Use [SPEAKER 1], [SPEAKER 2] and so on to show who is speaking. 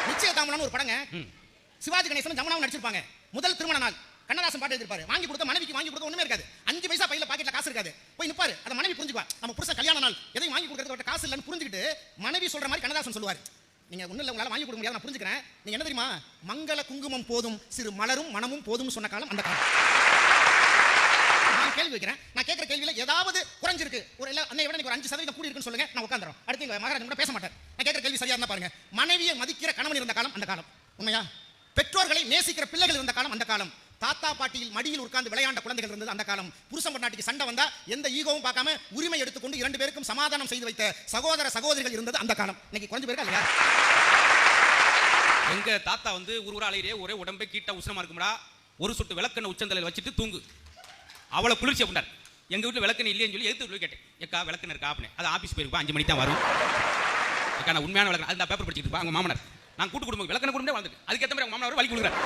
[SPEAKER 1] நிச்சயதாமலான்னு ஒரு படங்க. சிவாஜி கணேசன் ஜமுனாவும் நடிச்சிருப்பாங்க. முதல் திருமண நாள் கண்ணதாசன் பாட்டு எழுதிருப்பாரு. வாங்கி கொடுக்க மனைவிக்கு வாங்கி கொடுக்க ஒண்ணுமே இருக்காது. 5 பைசா பையில பாக்கெட்ல காசு இருக்காது. போய் நிப்பாரு. அத மனைவி புரிஞ்சுக்குவா. நம்ம புருஷன் கல்யாண நாள் எதையும் வாங்கி கொடுக்கறதுக்கு காசு இல்லன்னு புரிஞ்சுக்கிட்டு மனைவி சொல்ற மாதிரி கண்ணதாசன் சொல்லுவாரு. நீங்க ஒண்ணு இல்ல, உங்களால வாங்கி கொடுக்க முடியாது, நான் புரிஞ்சுக்கிறேன். நீங்க என்ன தெரியுமா, மங்கள குங்குமம் போதும் சிறு மலரும் மனமும் போதும்னு சொன்ன காலம் அந்த காலம். நான் கேள்வி வைக்கிறேன். நான் கேட்கிற கேள்வியில ஏதாவது குறைஞ்சிருக்கு, ஒரு இல்ல அன்னை விட ஒரு 5% கூடி இருக்குன்னு சொல்லுங்க, நான் உட்கார்ந்துறோம். அடுத்து எங்க மகாராஜன் கூட பேச மாட்டார். நான் கேட்கிற கேள்வி சரியா இருந்தா பாருங்க. மனைவியை மதிக்கிற கணவன் இருந்த காலம் அந்த காலம். உண்மையா? பெற்றோர்களை நேசிக்கிற பிள்ளைகள் இருந்த காலம் அந்த காலம். தாத்தா பாட்டியில் மடியில் உட்கார்ந்து விளையாண்ட குழந்தைகள் இருந்தது அந்த காலம். புருஷன் பொண்டாட்டிக்கு சண்டை வந்தா எந்த ஈகோவும் பார்க்காம உரிமை எடுத்துக்கொண்டு 2 பேருக்கும் சமாதானம் செய்து வைத்த சகோதர சகோதரிகள் இருந்தது அந்த காலம். இன்னைக்கு கொஞ்சம் பேருக்கு இல்லையா?
[SPEAKER 2] எங்க தாத்தா வந்து ஒரு அலையிலே ஒரே உடம்பை கீட்ட உஷ்ணமா இருக்கும்டா, ஒரு சொட்டு விளக்கெண்ணெய் உச்சந்தலையில் வச்சுட்டு தூங்கு, அவ்வளவு குளிர்ச்சி அப்படின்னார். எங்க வீட்டுல விளக்கெண்ணெய் இல்லைன்னு சொல்லி எடுத்து கேட்டேன். எக்கா விளக்கெண்ணெய் இருக்கா அப்படின்னு. அது ஆபீஸ் போயிருப்பா, 5 மணிக்கு தான் வரும். எக்கா நான் உண்மையான விளக்கெண்ணெய், அது நான் பேப்பர் படிச்சுட்டு இருப்பேன். அவங்க மாமனார் நான் கூட்டு குடும்பம் விளக்கெண்ணெய் குடும்பம் வாழ்ந்துட்டு அதுக்கேற்ற மாதிரி அவங்க மாமனார் வழி கொடுக்குறாரு.